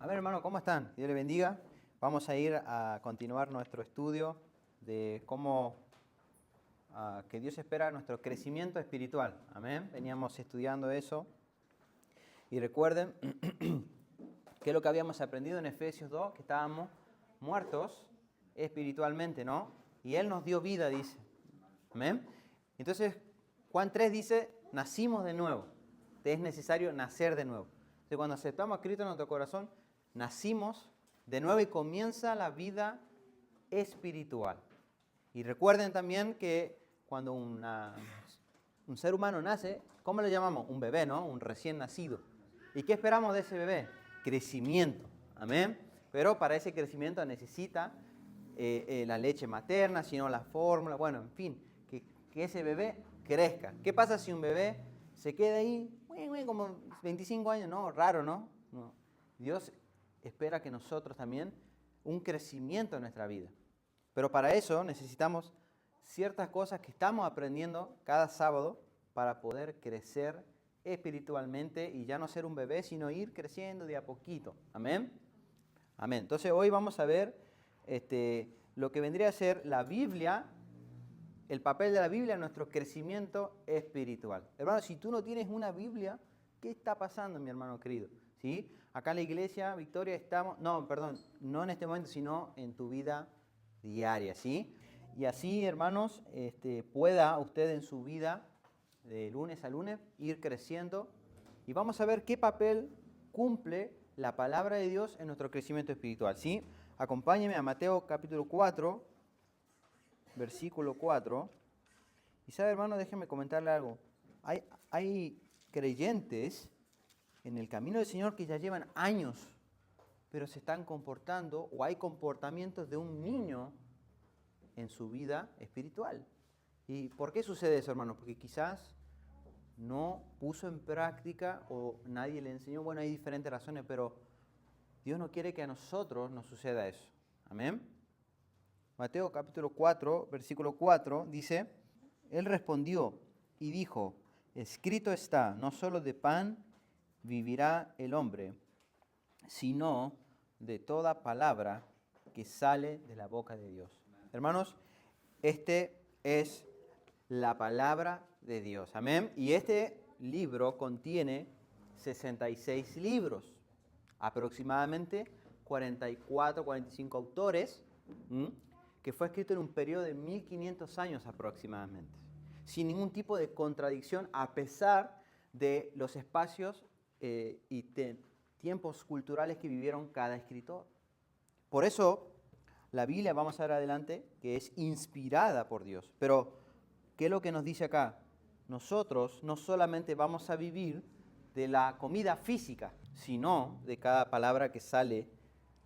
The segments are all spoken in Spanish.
A ver, hermano, ¿cómo están? Dios les bendiga. Vamos a ir a continuar nuestro estudio de cómo que Dios espera nuestro crecimiento espiritual. Amén. Veníamos estudiando eso. Y recuerden que es lo que habíamos aprendido en Efesios 2, que estábamos muertos espiritualmente, ¿no? Y Él nos dio vida, dice. Amén. Entonces, Juan 3 dice, nacimos de nuevo. Es necesario nacer de nuevo. Entonces, cuando aceptamos a Cristo en nuestro corazón, nacimos de nuevo y comienza la vida espiritual. Y recuerden también que cuando un ser humano nace, ¿cómo le llamamos? Un bebé, ¿no? Un recién nacido. ¿Y qué esperamos de ese bebé? Crecimiento. Amén. Pero para ese crecimiento necesita la leche materna, sino la fórmula, bueno, en fin, que ese bebé crezca. ¿Qué pasa si un bebé se queda ahí, como 25 años? No, raro, ¿no? No. Dios espera que nosotros también un crecimiento en nuestra vida. Pero para eso necesitamos ciertas cosas que estamos aprendiendo cada sábado para poder crecer espiritualmente y ya no ser un bebé, sino ir creciendo de a poquito. Amén. Amén. Entonces hoy vamos a ver lo que vendría a ser la Biblia, el papel de la Biblia en nuestro crecimiento espiritual. Hermano, si tú no tienes una Biblia, ¿qué está pasando, mi hermano querido? ¿Sí? Acá en la iglesia, Victoria, estamos, no en este momento, sino en tu vida diaria, ¿sí? Y así, hermanos, pueda usted en su vida, de lunes a lunes, ir creciendo. Y vamos a ver qué papel cumple la palabra de Dios en nuestro crecimiento espiritual, ¿sí? Acompáñeme a Mateo capítulo 4, versículo 4. Y sabe, hermano, déjeme comentarle algo. Hay creyentes en el camino del Señor que ya llevan años, pero se están comportando, o hay comportamientos de un niño en su vida espiritual. ¿Y por qué sucede eso, hermano? Porque quizás no puso en práctica o nadie le enseñó. Bueno, hay diferentes razones, pero Dios no quiere que a nosotros nos suceda eso. Amén. Mateo capítulo 4, versículo 4 dice, Él respondió y dijo, escrito está, no solo de pan vivirá el hombre, sino de toda palabra que sale de la boca de Dios. Hermanos, es la palabra de Dios. Amén. Y este libro contiene 66 libros, aproximadamente 44, 45 autores, que fue escrito en un periodo de 1500 años aproximadamente, sin ningún tipo de contradicción, a pesar de los espacios y tiempos culturales que vivieron cada escritor. Por eso, la Biblia, vamos a ver adelante, que es inspirada por Dios. Pero, ¿qué es lo que nos dice acá? Nosotros no solamente vamos a vivir de la comida física, sino de cada palabra que sale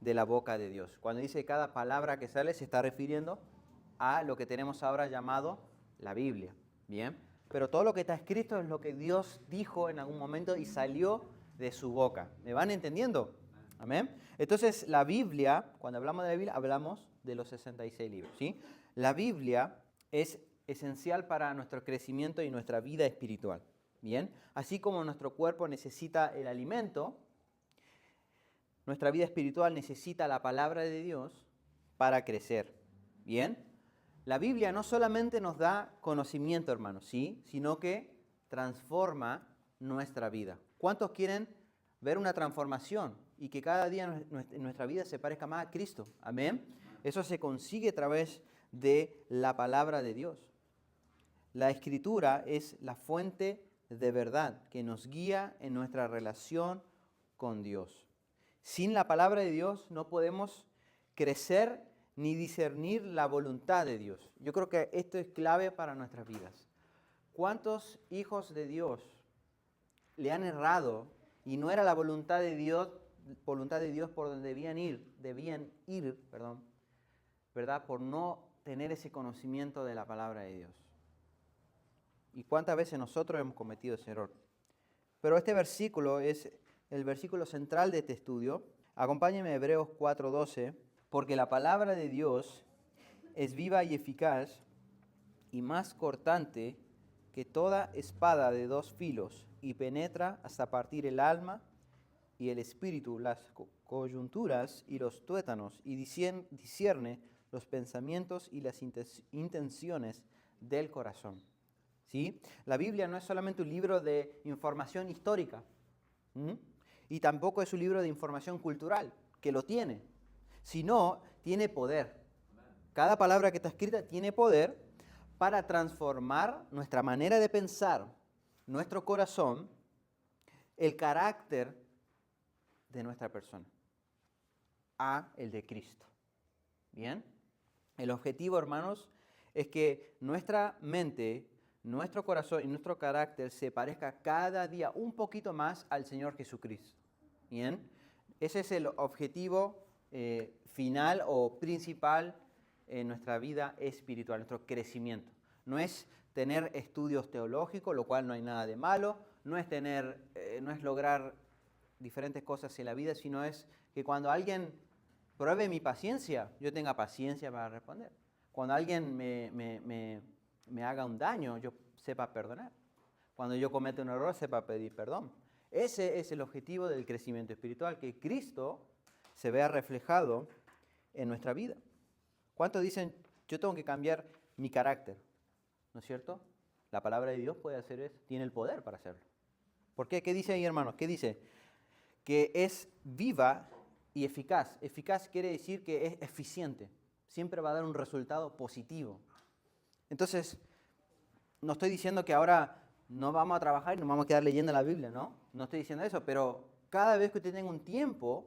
de la boca de Dios. Cuando dice cada palabra que sale, se está refiriendo a lo que tenemos ahora llamado la Biblia. Bien, pero todo lo que está escrito es lo que Dios dijo en algún momento y salió de su boca. ¿Me van entendiendo? Amén. Entonces, la Biblia, cuando hablamos de la Biblia, hablamos de los 66 libros, ¿sí? La Biblia es esencial para nuestro crecimiento y nuestra vida espiritual. Bien, así como nuestro cuerpo necesita el alimento, nuestra vida espiritual necesita la palabra de Dios para crecer. Bien, la Biblia no solamente nos da conocimiento, hermanos, ¿sí? Sino que transforma nuestra vida. ¿Cuántos quieren ver una transformación y que cada día nuestra vida se parezca más a Cristo? Amén. Eso se consigue a través de la palabra de Dios. La Escritura es la fuente de verdad que nos guía en nuestra relación con Dios. Sin la palabra de Dios no podemos crecer ni discernir la voluntad de Dios. Yo creo que esto es clave para nuestras vidas. ¿Cuántos hijos de Dios le han errado y no era la voluntad de Dios por donde debían ir, ¿verdad? Por no tener ese conocimiento de la palabra de Dios? ¿Y cuántas veces nosotros hemos cometido ese error? Pero este versículo es el versículo central de este estudio. Acompáñenme a Hebreos 4:12, porque la palabra de Dios es viva y eficaz y más cortante que toda espada de dos filos y penetra hasta partir el alma y el espíritu, las coyunturas y los tuétanos, y discierne los pensamientos y las intenciones del corazón. ¿Sí? La Biblia no es solamente un libro de información histórica, y tampoco es un libro de información cultural, que lo tiene, sino tiene poder. Cada palabra que está escrita tiene poder para transformar nuestra manera de pensar, nuestro corazón, el carácter de nuestra persona, a el de Cristo. ¿Bien? El objetivo, hermanos, es que nuestra mente, nuestro corazón y nuestro carácter se parezca cada día un poquito más al Señor Jesucristo. ¿Bien? Ese es el objetivo final o principal en nuestra vida espiritual, nuestro crecimiento. No es tener estudios teológicos, lo cual no hay nada de malo, no es lograr diferentes cosas en la vida, sino es que cuando alguien pruebe mi paciencia, yo tenga paciencia para responder. Cuando alguien me haga un daño, yo sepa perdonar. Cuando yo cometa un error, sepa pedir perdón. Ese es el objetivo del crecimiento espiritual, que Cristo se vea reflejado en nuestra vida. ¿Cuántos dicen, yo tengo que cambiar mi carácter? ¿No es cierto? La palabra de Dios puede hacer eso, tiene el poder para hacerlo. ¿Por qué? ¿Qué dice ahí, hermanos? ¿Qué dice? Que es viva y eficaz. Eficaz quiere decir que es eficiente. Siempre va a dar un resultado positivo. Entonces, no estoy diciendo que ahora no vamos a trabajar y nos vamos a quedar leyendo la Biblia, ¿no? No estoy diciendo eso, pero cada vez que usted tenga un tiempo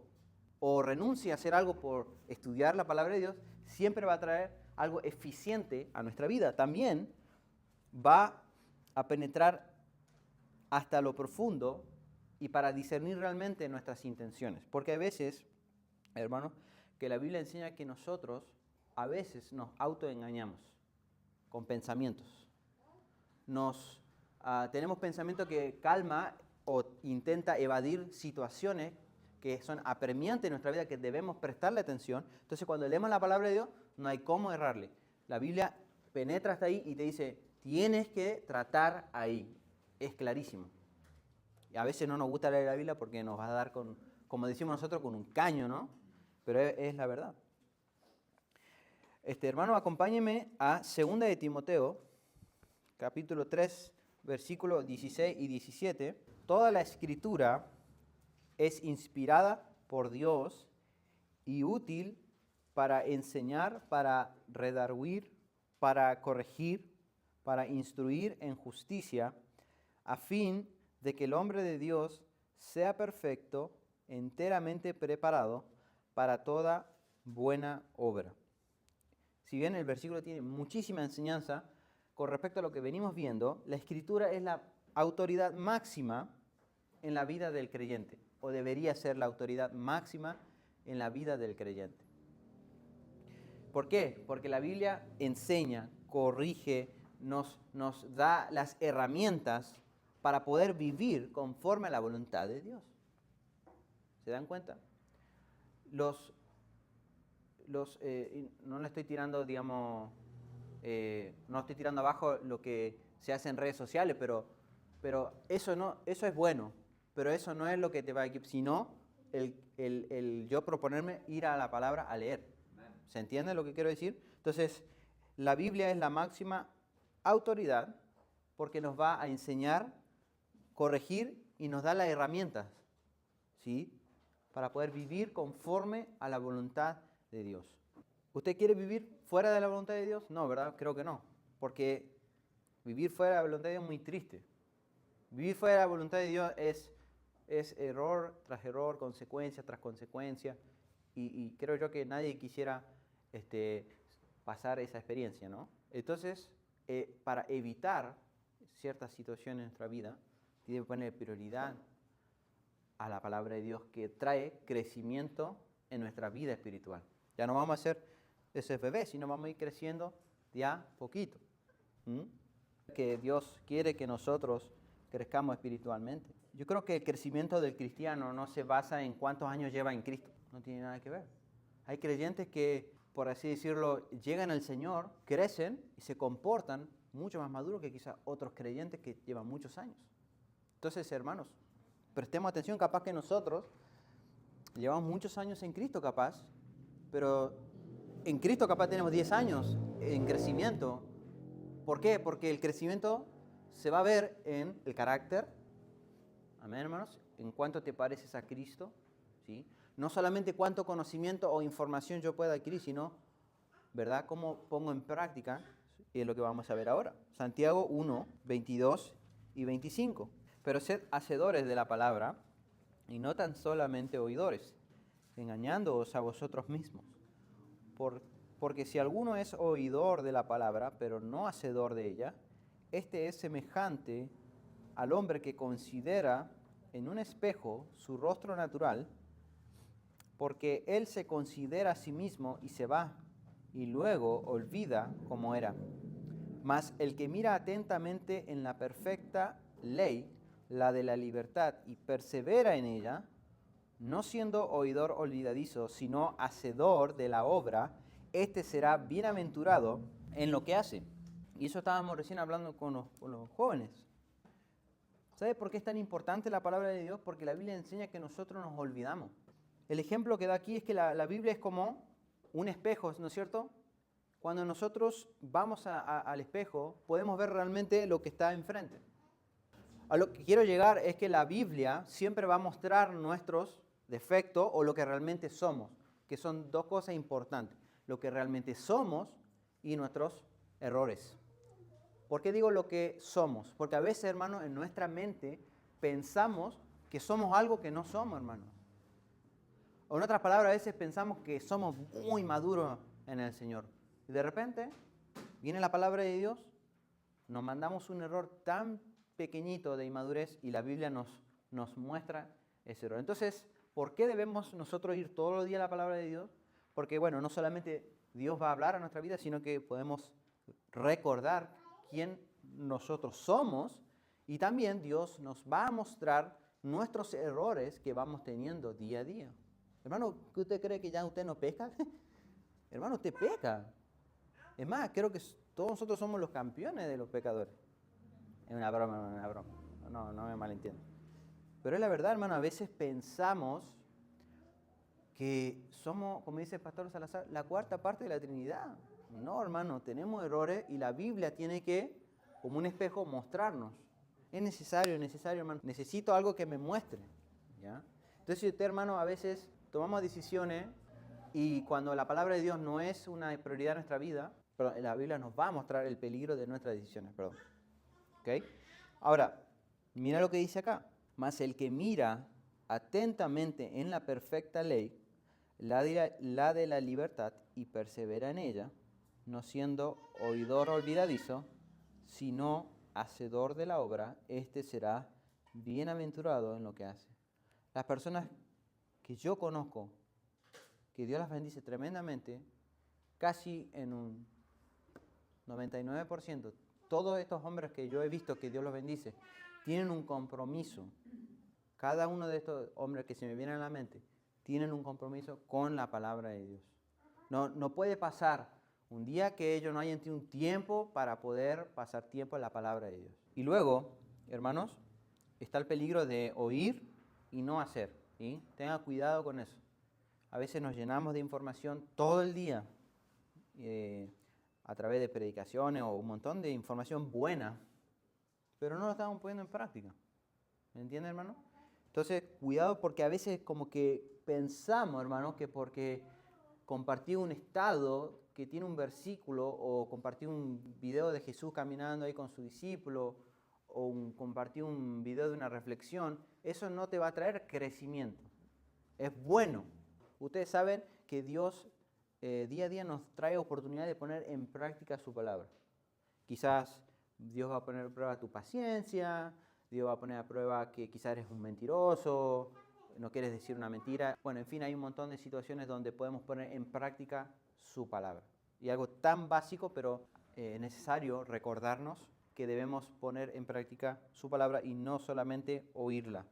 o renuncie a hacer algo por estudiar la palabra de Dios, siempre va a traer algo eficiente a nuestra vida. También va a penetrar hasta lo profundo y para discernir realmente nuestras intenciones. Porque a veces, hermanos, que la Biblia enseña que nosotros a veces nos autoengañamos con pensamientos. Tenemos pensamiento que calma o intenta evadir situaciones que son apremiantes en nuestra vida, que debemos prestarle atención. Entonces, cuando leemos la palabra de Dios, no hay cómo errarle. La Biblia penetra hasta ahí y te dice, tienes que tratar ahí. Es clarísimo. Y a veces no nos gusta leer la Biblia porque nos va a dar, como decimos nosotros, con un caño, ¿no? Pero es la verdad. Hermano, acompáñeme a 2 de Timoteo, capítulo 3, versículos 16 y 17. Toda la Escritura es inspirada por Dios y útil para enseñar, para redarguir, para corregir, para instruir en justicia, a fin de que el hombre de Dios sea perfecto, enteramente preparado para toda buena obra. Si bien el versículo tiene muchísima enseñanza con respecto a lo que venimos viendo, la Escritura es la autoridad máxima en la vida del creyente, o debería ser la autoridad máxima en la vida del creyente. ¿Por qué? Porque la Biblia enseña, corrige, nos da las herramientas para poder vivir conforme a la voluntad de Dios. ¿Se dan cuenta? No le estoy tirando, digamos, no estoy tirando abajo lo que se hace en redes sociales, pero eso es bueno, pero eso no es lo que te va a equipar, sino el yo proponerme ir a la palabra a leer. ¿Se entiende lo que quiero decir? Entonces, la Biblia es la máxima autoridad porque nos va a enseñar, corregir y nos da las herramientas, ¿sí?, para poder vivir conforme a la voluntad de Dios. ¿Usted quiere vivir fuera de la voluntad de Dios? No, ¿verdad? Creo que no, porque vivir fuera de la voluntad de Dios es muy triste. Vivir fuera de la voluntad de Dios es error tras error, consecuencia tras consecuencia, y creo yo que nadie quisiera pasar esa experiencia, ¿no? Entonces, para evitar ciertas situaciones en nuestra vida, tiene que poner prioridad a la palabra de Dios que trae crecimiento en nuestra vida espiritual. Ya no vamos a ser ese bebé, sino vamos a ir creciendo de a poquito. Que Dios quiere que nosotros crezcamos espiritualmente. Yo creo que el crecimiento del cristiano no se basa en cuántos años lleva en Cristo. No tiene nada que ver. Hay creyentes que, por así decirlo, llegan al Señor, crecen y se comportan mucho más maduros que quizás otros creyentes que llevan muchos años. Entonces, hermanos, prestemos atención, capaz que nosotros llevamos muchos años en Cristo capaz, pero en Cristo capaz tenemos 10 años en crecimiento. ¿Por qué? Porque el crecimiento se va a ver en el carácter, amén, hermanos, en cuánto te pareces a Cristo, ¿sí? No solamente cuánto conocimiento o información yo pueda adquirir, sino, ¿verdad?, cómo pongo en práctica, y es lo que vamos a ver ahora. Santiago 1, 22 y 25. Pero sed hacedores de la palabra, y no tan solamente oidores, engañándoos a vosotros mismos. Porque si alguno es oidor de la palabra, pero no hacedor de ella, este es semejante al hombre que considera en un espejo su rostro natural, porque él se considera a sí mismo y se va, y luego olvida cómo era. Mas el que mira atentamente en la perfecta ley, la de la libertad, y persevera en ella, no siendo oidor olvidadizo, sino hacedor de la obra, este será bienaventurado en lo que hace. Y eso estábamos recién hablando con los jóvenes. ¿Sabe por qué es tan importante la palabra de Dios? Porque la Biblia enseña que nosotros nos olvidamos. El ejemplo que da aquí es que la Biblia es como un espejo, ¿no es cierto? Cuando nosotros vamos al espejo, podemos ver realmente lo que está enfrente. A lo que quiero llegar es que la Biblia siempre va a mostrar nuestros defectos o lo que realmente somos, que son dos cosas importantes, lo que realmente somos y nuestros errores. ¿Por qué digo lo que somos? Porque a veces, hermanos, en nuestra mente pensamos que somos algo que no somos, hermanos. O en otras palabras, a veces pensamos que somos muy maduros en el Señor. Y de repente viene la palabra de Dios, nos mandamos un error tan pequeñito de inmadurez y la Biblia nos muestra ese error. Entonces, ¿por qué debemos nosotros ir todos los días a la palabra de Dios? Porque, bueno, no solamente Dios va a hablar a nuestra vida, sino que podemos recordar quién nosotros somos y también Dios nos va a mostrar nuestros errores que vamos teniendo día a día. Hermano, ¿qué usted cree que ya usted no peca? Hermano, usted peca. Es más, creo que todos nosotros somos los campeones de los pecadores. Es una broma, no me malentiendo. Pero es la verdad, hermano, a veces pensamos que somos, como dice el pastor Salazar, la cuarta parte de la Trinidad. No, hermano, tenemos errores y la Biblia tiene que, como un espejo, mostrarnos. Es necesario, hermano. Necesito algo que me muestre, ¿ya? Entonces, si usted, hermano, a veces tomamos decisiones y cuando la palabra de Dios no es una prioridad en nuestra vida, pero la Biblia nos va a mostrar el peligro de nuestras decisiones, perdón. ¿Okay? Ahora, mira lo que dice acá. Mas el que mira atentamente en la perfecta ley, la de la libertad, y persevera en ella, no siendo oidor olvidadizo, sino hacedor de la obra, este será bienaventurado en lo que hace. Las personas que yo conozco, que Dios las bendice tremendamente, casi en un 99%, todos estos hombres que yo he visto que Dios los bendice, tienen un compromiso. Cada uno de estos hombres que se me vienen a la mente, tienen un compromiso con la palabra de Dios. No puede pasar un día que ellos no hayan tenido un tiempo para poder pasar tiempo en la palabra de Dios. Y luego, hermanos, está el peligro de oír y no hacer, ¿sí? Tenga cuidado con eso. A veces nos llenamos de información todo el día, a través de predicaciones o un montón de información buena, pero no lo estamos poniendo en práctica. ¿Me entiende, hermano? Entonces, cuidado porque a veces como que pensamos, hermano, que porque compartí un estado que tiene un versículo o compartí un video de Jesús caminando ahí con su discípulo o compartí un video de una reflexión, eso no te va a traer crecimiento. Es bueno. Ustedes saben que Dios día a día nos trae oportunidad de poner en práctica su palabra. Quizás Dios va a poner a prueba tu paciencia, Dios va a poner a prueba que quizás eres un mentiroso, no quieres decir una mentira. Bueno, en fin, hay un montón de situaciones donde podemos poner en práctica su palabra. Y algo tan básico, pero necesario recordarnos que debemos poner en práctica su palabra y no solamente oírla,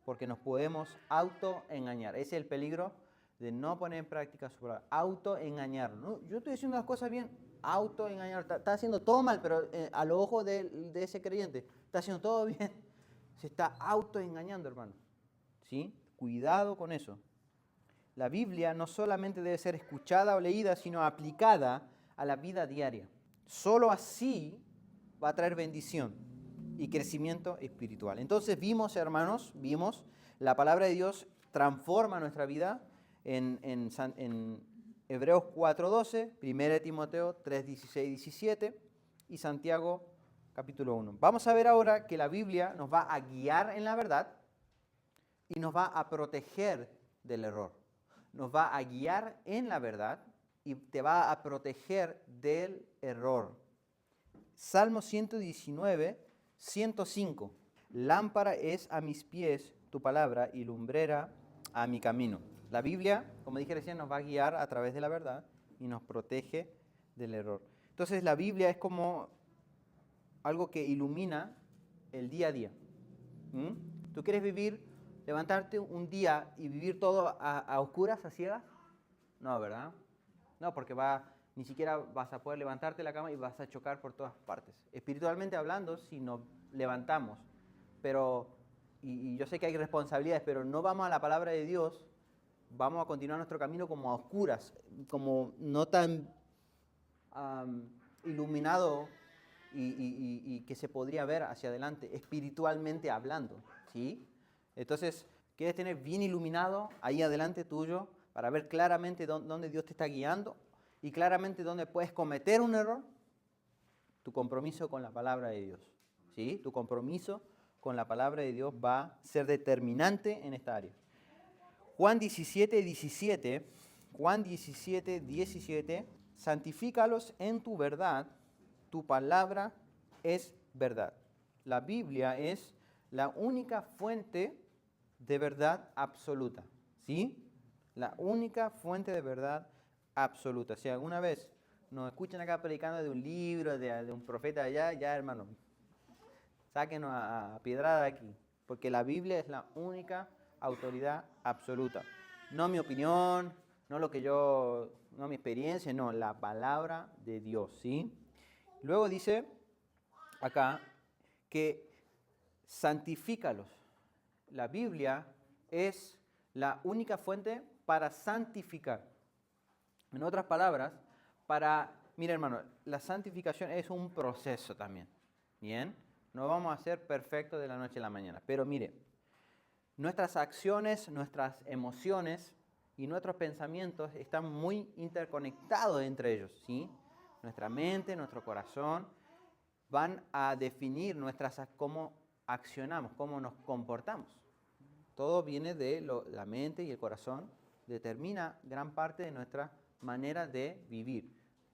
porque nos podemos autoengañar. Ese es el peligro de no poner en práctica su palabra, autoengañar. ¿No? Yo estoy haciendo las cosas bien, autoengañar. Está haciendo todo mal, pero a los ojos de ese creyente está haciendo todo bien. Se está autoengañando, hermano. ¿Sí? Cuidado con eso. La Biblia no solamente debe ser escuchada o leída, sino aplicada a la vida diaria. Solo así va a traer bendición y crecimiento espiritual. Entonces hermanos, la palabra de Dios transforma nuestra vida en Hebreos 4:12, 1 Timoteo 3:16 y 17 y Santiago capítulo 1. Vamos a ver ahora que la Biblia nos va a guiar en la verdad y nos va a proteger del error. Nos va a guiar en la verdad y te va a proteger del error. Salmo 119, 105. Lámpara es a mis pies tu palabra y lumbrera a mi camino. La Biblia, como dije recién, nos va a guiar a través de la verdad y nos protege del error. Entonces la Biblia es como algo que ilumina el día a día. ¿Tú quieres levantarte un día y vivir todo a oscuras, a ciegas? No, ¿verdad? No, porque ni siquiera vas a poder levantarte de la cama y vas a chocar por todas partes. Espiritualmente hablando, si nos levantamos, y yo sé que hay responsabilidades, pero no vamos a la palabra de Dios, vamos a continuar nuestro camino como a oscuras, como no tan iluminado y que se podría ver hacia adelante, espiritualmente hablando, ¿sí? Entonces, ¿quieres tener bien iluminado ahí adelante tuyo para ver claramente dónde Dios te está guiando y claramente dónde puedes cometer un error? Tu compromiso con la palabra de Dios, ¿sí? Tu compromiso con la palabra de Dios va a ser determinante en esta área. Juan 17, 17, santifícalos en tu verdad, tu palabra es verdad. La Biblia es la única fuente de verdad absoluta, ¿sí? La única fuente de verdad absoluta. Si alguna vez nos escuchan acá predicando de un libro, de un profeta allá, ya hermano, sáquenos a piedrada de aquí, porque la Biblia es la única autoridad absoluta. No mi opinión, no mi experiencia, no, la palabra de Dios, ¿sí? Luego dice acá que santifícalos. La Biblia es la única fuente para santificar. En otras palabras, mira hermano, la santificación es un proceso también, ¿bien? No vamos a ser perfectos de la noche a la mañana, pero mire, nuestras acciones, nuestras emociones y nuestros pensamientos están muy interconectados entre ellos, ¿sí? Nuestra mente, nuestro corazón van a definir cómo accionamos, cómo nos comportamos. Todo viene de la mente y el corazón, determina gran parte de nuestra manera de vivir.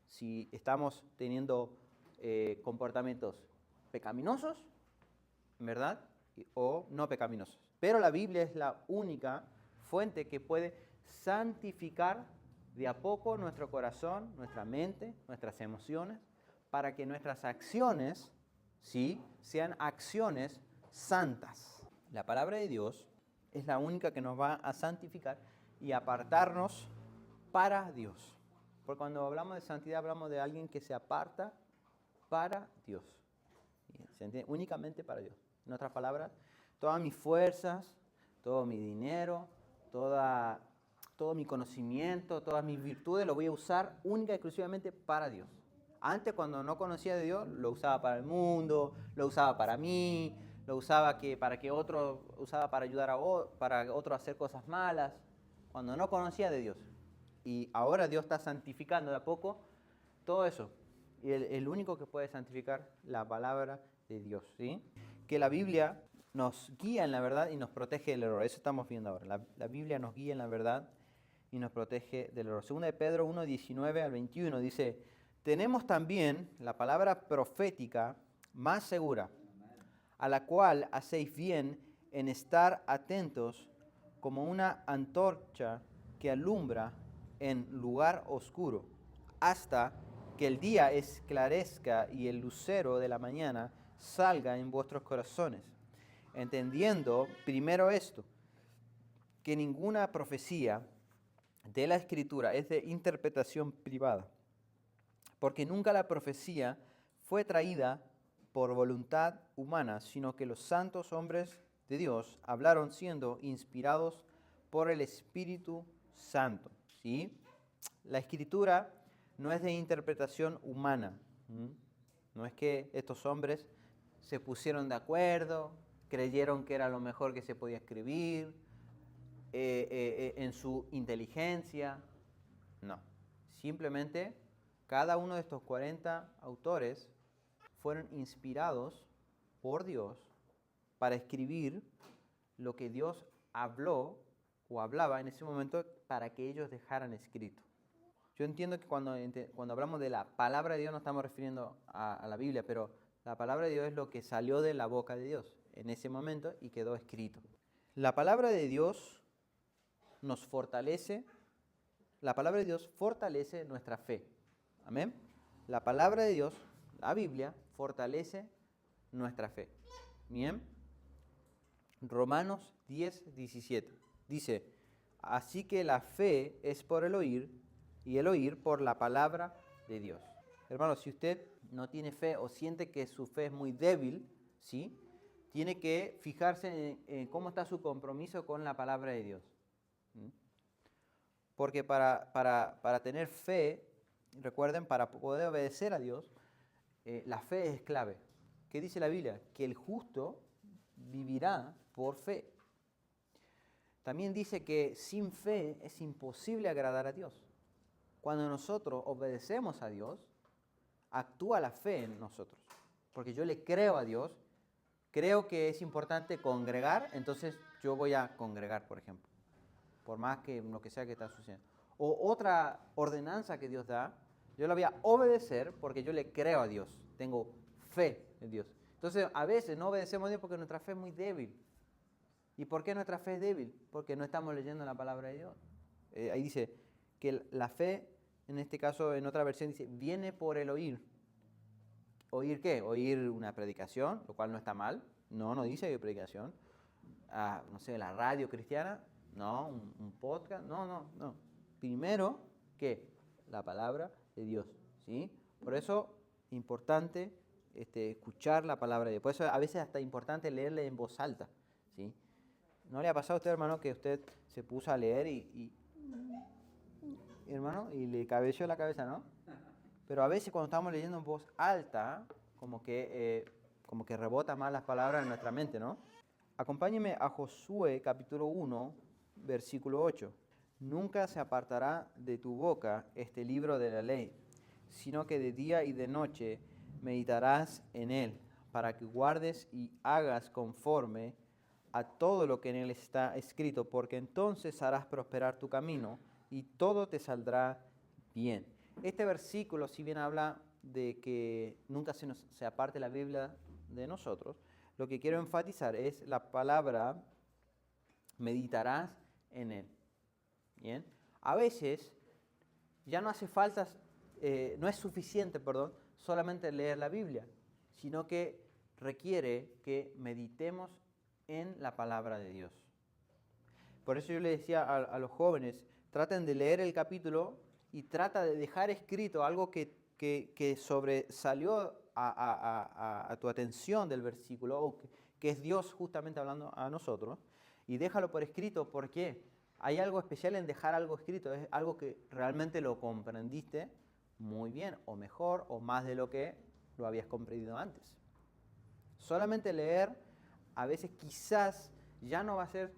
Si estamos teniendo comportamientos pecaminosos, ¿verdad? O no pecaminosos. Pero la Biblia es la única fuente que puede santificar de a poco nuestro corazón, nuestra mente, nuestras emociones, para que nuestras acciones, ¿sí?, sean acciones santas. La palabra de Dios es la única que nos va a santificar y apartarnos para Dios. Porque cuando hablamos de santidad hablamos de alguien que se aparta para Dios. ¿Se entiende? Únicamente para Dios. En otras palabras, todas mis fuerzas, todo mi dinero, todo mi conocimiento, todas mis virtudes, lo voy a usar única y exclusivamente para Dios. Antes, cuando no conocía de Dios, lo usaba para el mundo, lo usaba para mí, lo usaba usaba para ayudar para otro a hacer cosas malas, cuando no conocía de Dios. Y ahora Dios está santificando de a poco todo eso. Y el único que puede santificar la palabra de Dios, ¿sí? Que la Biblia nos guía en la verdad y nos protege del error. Eso estamos viendo ahora. La Biblia nos guía en la verdad y nos protege del error. Segunda de Pedro 1, 19 al 21 dice: tenemos también la palabra profética más segura, a la cual hacéis bien en estar atentos como una antorcha que alumbra en lugar oscuro, hasta que el día esclarezca y el lucero de la mañana salga en vuestros corazones, entendiendo primero esto, que ninguna profecía de la Escritura es de interpretación privada, porque nunca la profecía fue traída por voluntad humana, sino que los santos hombres de Dios hablaron siendo inspirados por el Espíritu Santo, ¿sí? La Escritura no es de interpretación humana. No es que estos hombres se pusieron de acuerdo, creyeron que era lo mejor que se podía escribir, en su inteligencia. No. Simplemente cada uno de estos 40 autores fueron inspirados por Dios para escribir lo que Dios habló o hablaba en ese momento para que ellos dejaran escrito. Yo entiendo que cuando hablamos de la palabra de Dios no estamos refiriendo a la Biblia, pero la palabra de Dios es lo que salió de la boca de Dios en ese momento y quedó escrito. La palabra de Dios nos fortalece, la palabra de Dios fortalece nuestra fe. Amén. La palabra de Dios, la Biblia, fortalece nuestra fe. Bien. Romanos 10:17 dice: así que la fe es por el oír, y el oír por la palabra de Dios. Hermano, si usted no tiene fe o siente que su fe es muy débil, ¿sí? Tiene que fijarse en cómo está su compromiso con la palabra de Dios. Porque para tener fe, recuerden, para poder obedecer a Dios, la fe es clave. ¿Qué dice la Biblia? Que el justo vivirá por fe. También dice que sin fe es imposible agradar a Dios. Cuando nosotros obedecemos a Dios, actúa la fe en nosotros. Porque yo le creo a Dios, creo que es importante congregar, entonces yo voy a congregar, por ejemplo. Por más que lo que sea que está sucediendo. O otra ordenanza que Dios da, yo la voy a obedecer porque yo le creo a Dios. Tengo fe en Dios. Entonces, a veces no obedecemos a Dios porque nuestra fe es muy débil. ¿Y por qué nuestra fe es débil? Porque no estamos leyendo la palabra de Dios. Ahí dice que la fe, en este caso, en otra versión dice, viene por el oír. ¿Oír qué? Oír una predicación, lo cual no está mal. No dice que predicación. No sé, la radio cristiana. No, un podcast. No. Primero, ¿qué? La palabra de Dios, ¿sí? Por eso, importante escuchar la palabra de Dios. Por eso, a veces hasta importante leerle en voz alta, ¿sí? ¿No le ha pasado a usted, hermano, que usted se puso a leer hermano, y le cabeció la cabeza, ¿no? Pero a veces cuando estamos leyendo en voz alta, como que rebota más las palabras en nuestra mente, ¿no? Acompáñeme a Josué capítulo 1, versículo 8. Nunca se apartará de tu boca este libro de la ley, sino que de día y de noche meditarás en él, para que guardes y hagas conforme a todo lo que en él está escrito, porque entonces harás prosperar tu camino y todo te saldrá bien. Este versículo, si bien habla de que nunca se aparte la Biblia de nosotros, lo que quiero enfatizar es la palabra meditarás en él. Bien. A veces ya no hace falta, no es suficiente, solamente leer la Biblia, sino que requiere que meditemos en la palabra de Dios. Por eso yo le decía a los jóvenes, traten de leer el capítulo y trata de dejar escrito algo que sobresalió a tu atención del versículo, o que es Dios justamente hablando a nosotros, y déjalo por escrito. ¿Por qué? Hay algo especial en dejar algo escrito, es algo que realmente lo comprendiste muy bien, o mejor, o más de lo que lo habías comprendido antes. Solamente leer, a veces quizás ya no va a ser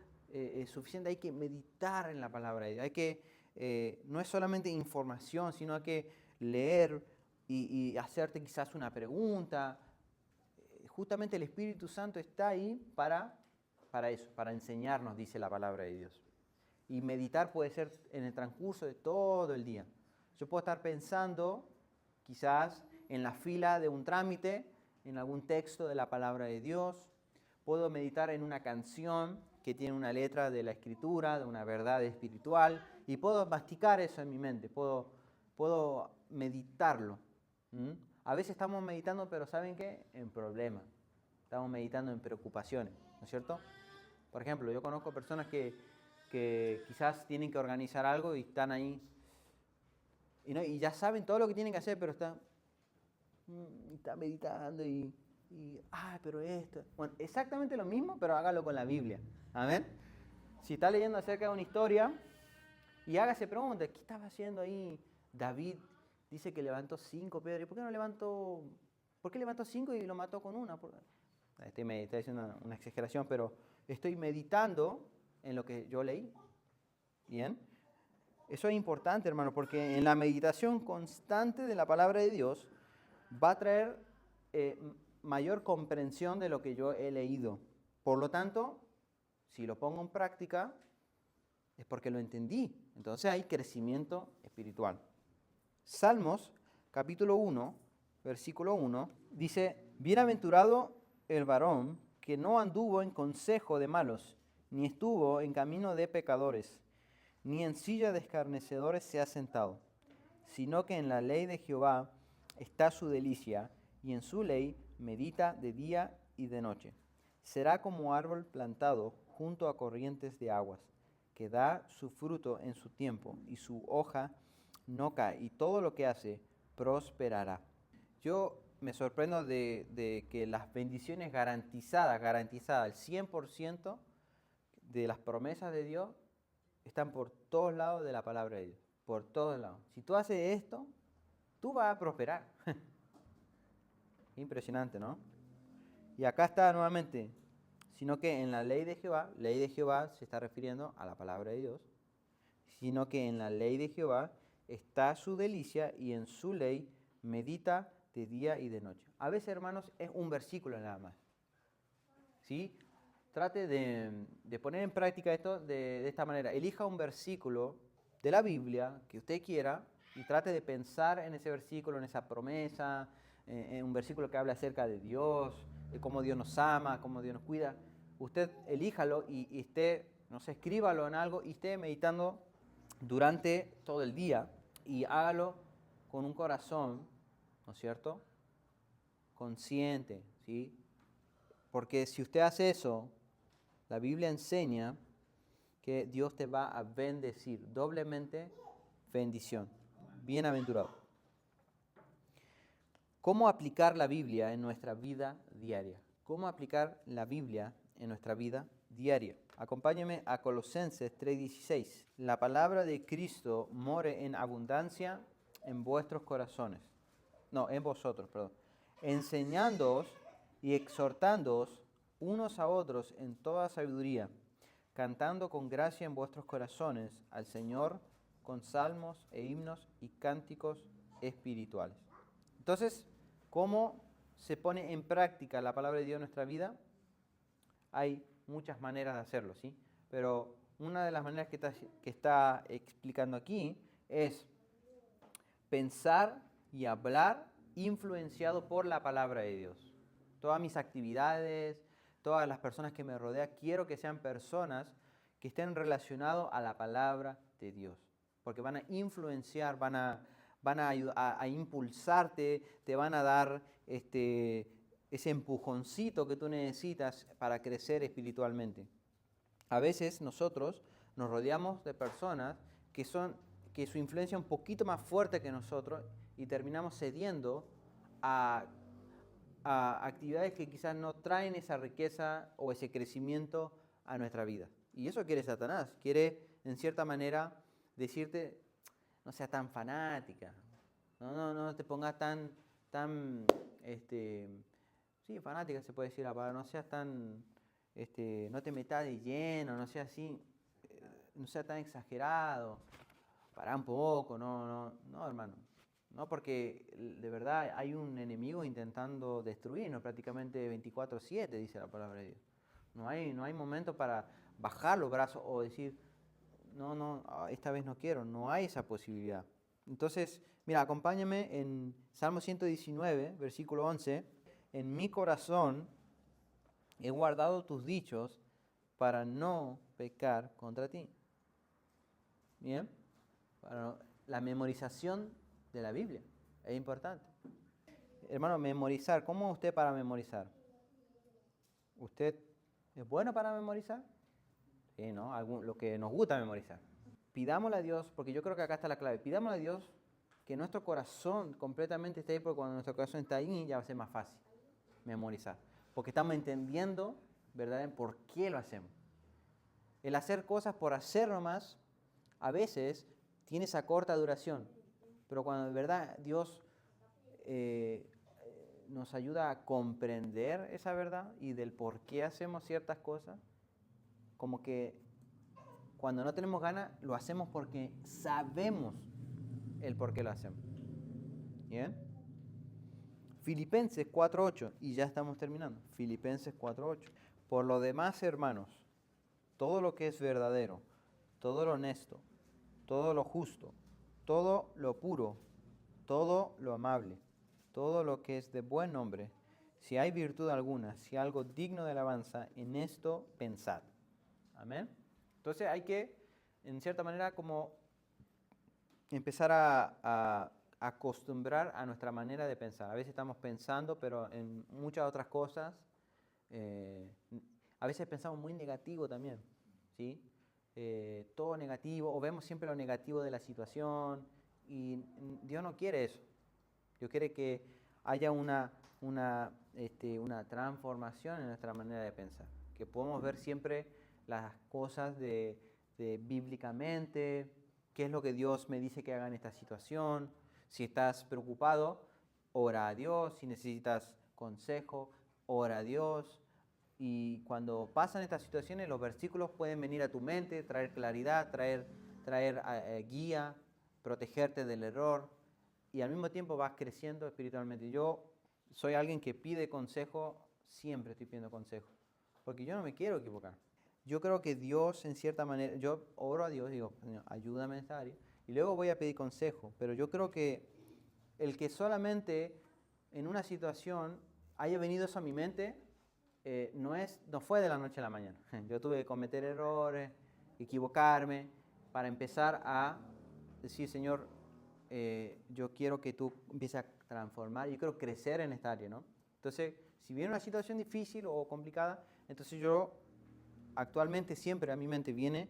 suficiente, hay que meditar en la palabra de Dios. Hay que, no es solamente información, sino hay que leer y hacerte quizás una pregunta. Justamente el Espíritu Santo está ahí para eso, para enseñarnos, dice la palabra de Dios. Y meditar puede ser en el transcurso de todo el día. Yo puedo estar pensando quizás en la fila de un trámite, en algún texto de la palabra de Dios. Puedo meditar en una canción que tiene una letra de la Escritura, de una verdad espiritual, y puedo masticar eso en mi mente, puedo meditarlo. A veces estamos meditando, pero ¿saben qué? En problemas. Estamos meditando en preocupaciones, ¿no es cierto? Por ejemplo, yo conozco personas que quizás tienen que organizar algo y están ahí, y ya saben todo lo que tienen que hacer, pero están meditando pero esto. Bueno, exactamente lo mismo, pero hágalo con la Biblia. Amén. Si está leyendo acerca de una historia Y hágase pregunta, ¿qué estaba haciendo ahí David? Dice que levantó 5 piedras. ¿Por qué levantó 5 y lo mató con una? Estoy diciendo una exageración, pero estoy meditando en lo que yo leí. ¿Bien? Eso es importante, hermano, porque en la meditación constante de la palabra de Dios va a traer mayor comprensión de lo que yo he leído. Por lo tanto, si lo pongo en práctica, es porque lo entendí. Entonces hay crecimiento espiritual. Salmos, capítulo 1, versículo 1, dice, bienaventurado el varón que no anduvo en consejo de malos, ni estuvo en camino de pecadores, ni en silla de escarnecedores se ha sentado, sino que en la ley de Jehová está su delicia, y en su ley medita de día y de noche. Será como árbol plantado junto a corrientes de aguas, que da su fruto en su tiempo, y su hoja no cae, y todo lo que hace prosperará. Yo me sorprendo de que las bendiciones garantizadas, al 100% de las promesas de Dios, están por todos lados de la palabra de Dios, por todos lados. Si tú haces esto, tú vas a prosperar. Impresionante, ¿no? Y acá está nuevamente, sino que en la ley de Jehová se está refiriendo a la palabra de Dios, sino que en la ley de Jehová está su delicia y en su ley medita de día y de noche. A veces, hermanos, es un versículo nada más. ¿Sí? Trate de poner en práctica esto de esta manera. Elija un versículo de la Biblia que usted quiera y trate de pensar en ese versículo, en esa promesa, en un versículo que habla acerca de Dios, de cómo Dios nos ama, cómo Dios nos cuida. Usted elíjalo y esté, no sé, escríbalo en algo y esté meditando durante todo el día y hágalo con un corazón, ¿no es cierto?, consciente, ¿sí? Porque si usted hace eso, la Biblia enseña que Dios te va a bendecir, doblemente bendición. Bienaventurado. ¿Cómo aplicar la Biblia en nuestra vida diaria? ¿Cómo aplicar la Biblia en nuestra vida diaria? Acompáñeme a Colosenses 3:16. La palabra de Cristo more en abundancia en vuestros corazones. No, en vosotros, perdón. Enseñándoos y exhortándoos unos a otros en toda sabiduría, cantando con gracia en vuestros corazones al Señor con salmos e himnos y cánticos espirituales. Entonces, ¿cómo se pone en práctica la palabra de Dios en nuestra vida? Hay muchas maneras de hacerlo, ¿sí? Pero una de las maneras que está explicando aquí es pensar y hablar influenciado por la palabra de Dios. Todas mis actividades, todas las personas que me rodean, quiero que sean personas que estén relacionadas a la palabra de Dios, porque van a influenciar, van a ayudar a impulsarte, te van a dar ese empujoncito que tú necesitas para crecer espiritualmente. A veces nosotros nos rodeamos de personas que su influencia es un poquito más fuerte que nosotros y terminamos cediendo a actividades que quizás no traen esa riqueza o ese crecimiento a nuestra vida. Y eso quiere Satanás, quiere en cierta manera decirte, no seas tan fanática, no te pongas tan sí, fanática se puede decir la palabra, no seas tan, no te metas de lleno, no seas así, no seas tan exagerado, pará un poco, no, hermano. No, porque de verdad hay un enemigo intentando destruirnos prácticamente 24/7, dice la palabra de Dios. No hay momento para bajar los brazos o decir, no, esta vez no quiero, no hay esa posibilidad. Entonces, mira, acompáñame en Salmo 119, versículo 11. En mi corazón he guardado tus dichos para no pecar contra ti. Bien, la memorización de la Biblia es importante. Hermano, memorizar, ¿cómo es usted para memorizar? ¿Usted es bueno para memorizar? Sí, ¿no? Lo que nos gusta memorizar. Pidámosle a Dios, porque yo creo que acá está la clave, pidámosle a Dios que nuestro corazón completamente esté ahí, porque cuando nuestro corazón está ahí ya va a ser más fácil memorizar. Porque estamos entendiendo, ¿verdad?, por qué lo hacemos. El hacer cosas por hacer nomás a veces tiene esa corta duración, pero cuando de verdad Dios nos ayuda a comprender esa verdad y del por qué hacemos ciertas cosas, como que cuando no tenemos ganas, lo hacemos porque sabemos el por qué lo hacemos. ¿Bien? Filipenses 4:8, y ya estamos terminando. Filipenses 4:8. Por lo demás, hermanos, todo lo que es verdadero, todo lo honesto, todo lo justo, todo lo puro, todo lo amable, todo lo que es de buen nombre, si hay virtud alguna, si hay algo digno de alabanza, en esto pensad. Amén. Entonces hay que, en cierta manera, como empezar a acostumbrar a nuestra manera de pensar. A veces estamos pensando, pero en muchas otras cosas, a veces pensamos muy negativo también, ¿sí? Todo negativo, o vemos siempre lo negativo de la situación, y Dios no quiere eso. Dios quiere que haya una transformación en nuestra manera de pensar, que podamos ver siempre las cosas bíblicamente, qué es lo que Dios me dice que haga en esta situación. Si estás preocupado, ora a Dios. Si necesitas consejo, ora a Dios. Y cuando pasan estas situaciones, los versículos pueden venir a tu mente, traer claridad, traer guía, protegerte del error. Y al mismo tiempo vas creciendo espiritualmente. Yo soy alguien que pide consejo, siempre estoy pidiendo consejo, porque yo no me quiero equivocar. Yo creo que Dios, en cierta manera, yo oro a Dios, digo, Señor, ayúdame en esta área, y luego voy a pedir consejo. Pero yo creo que el que solamente en una situación haya venido eso a mi mente, no fue de la noche a la mañana. Yo tuve que cometer errores, equivocarme, para empezar a decir, Señor, yo quiero que tú empieces a transformar, yo quiero crecer en esta área, ¿no? Entonces, si viene una situación difícil o complicada, entonces yo actualmente siempre a mi mente viene,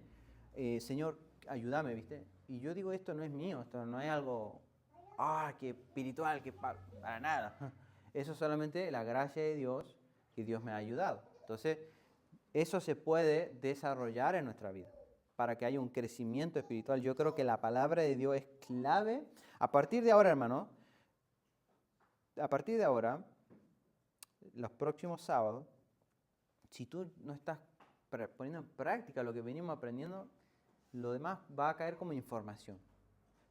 Señor, ayúdame, ¿viste? Y yo digo, esto no es mío, esto no es algo, que espiritual, que para nada. Eso es solamente la gracia de Dios, que Dios me ha ayudado. Entonces, eso se puede desarrollar en nuestra vida para que haya un crecimiento espiritual. Yo creo que la palabra de Dios es clave. A partir de ahora, hermano, a partir de ahora, los próximos sábados, si tú no estás poniendo en práctica lo que venimos aprendiendo, lo demás va a caer como información.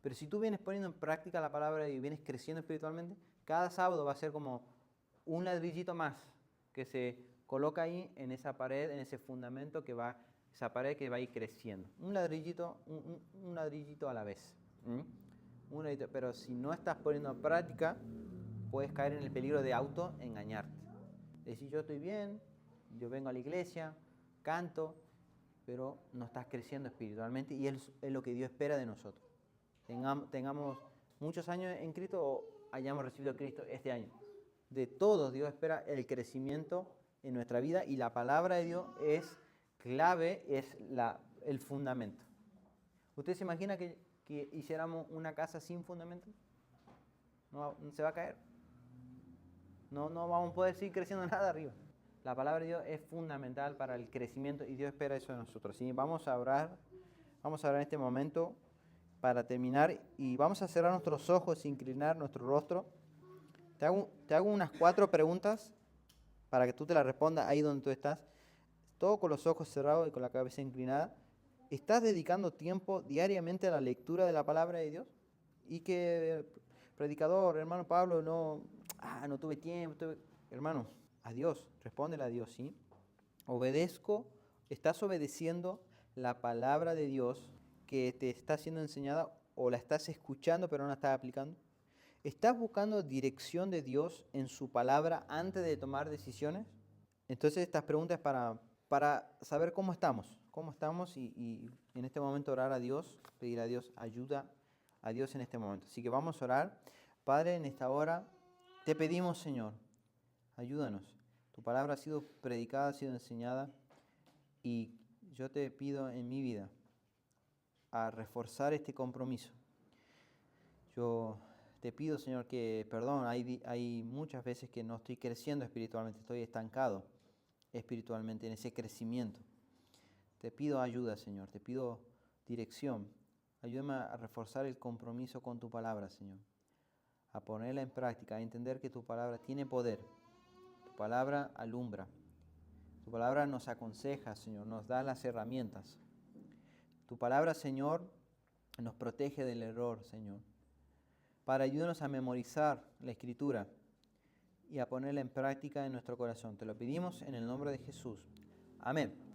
Pero si tú vienes poniendo en práctica la palabra y vienes creciendo espiritualmente, cada sábado va a ser como un ladrillito más que se coloca ahí en esa pared, en ese fundamento esa pared que va a ir creciendo. Un ladrillito a la vez. Pero si no estás poniendo en práctica, puedes caer en el peligro de autoengañarte. Decir, yo estoy bien, yo vengo a la iglesia, canto, pero no estás creciendo espiritualmente, y es lo que Dios espera de nosotros. Tengamos muchos años en Cristo o hayamos recibido a Cristo este año. De todos Dios espera el crecimiento en nuestra vida, y la palabra de Dios es clave, es el fundamento. ¿Usted se imagina que hiciéramos una casa sin fundamento? No se va a caer. No vamos a poder seguir creciendo nada arriba. La palabra de Dios es fundamental para el crecimiento, y Dios espera eso de nosotros. ¿Sí? Vamos a orar en este momento para terminar, y vamos a cerrar nuestros ojos e inclinar nuestro rostro. Te hago unas 4 preguntas para que tú te las respondas ahí donde tú estás, todo con los ojos cerrados y con la cabeza inclinada. ¿Estás dedicando tiempo diariamente a la lectura de la palabra de Dios? Y que, predicador, hermano Pablo, no tuve tiempo. Hermano, a Dios, respóndele a Dios, ¿sí? ¿Estás obedeciendo la palabra de Dios que te está siendo enseñada, o la estás escuchando pero no la estás aplicando? ¿Estás buscando dirección de Dios en su palabra antes de tomar decisiones? Entonces estas preguntas es para saber cómo estamos, y en este momento orar a Dios, pedir a Dios ayuda a Dios en este momento. Así que vamos a orar. Padre, en esta hora te pedimos, Señor, ayúdanos. Tu palabra ha sido predicada, ha sido enseñada, y yo te pido en mi vida a reforzar este compromiso. Yo te pido, Señor, hay muchas veces que no estoy creciendo espiritualmente, estoy estancado espiritualmente en ese crecimiento. Te pido ayuda, Señor, te pido dirección, Ayúdame a reforzar el compromiso con tu palabra, Señor. A ponerla en práctica, a entender que tu palabra tiene poder. Tu palabra alumbra. Tu palabra nos aconseja, Señor, nos da las herramientas. Tu palabra, Señor, nos protege del error, Señor. Para ayudarnos a memorizar la Escritura y a ponerla en práctica en nuestro corazón. Te lo pedimos en el nombre de Jesús. Amén.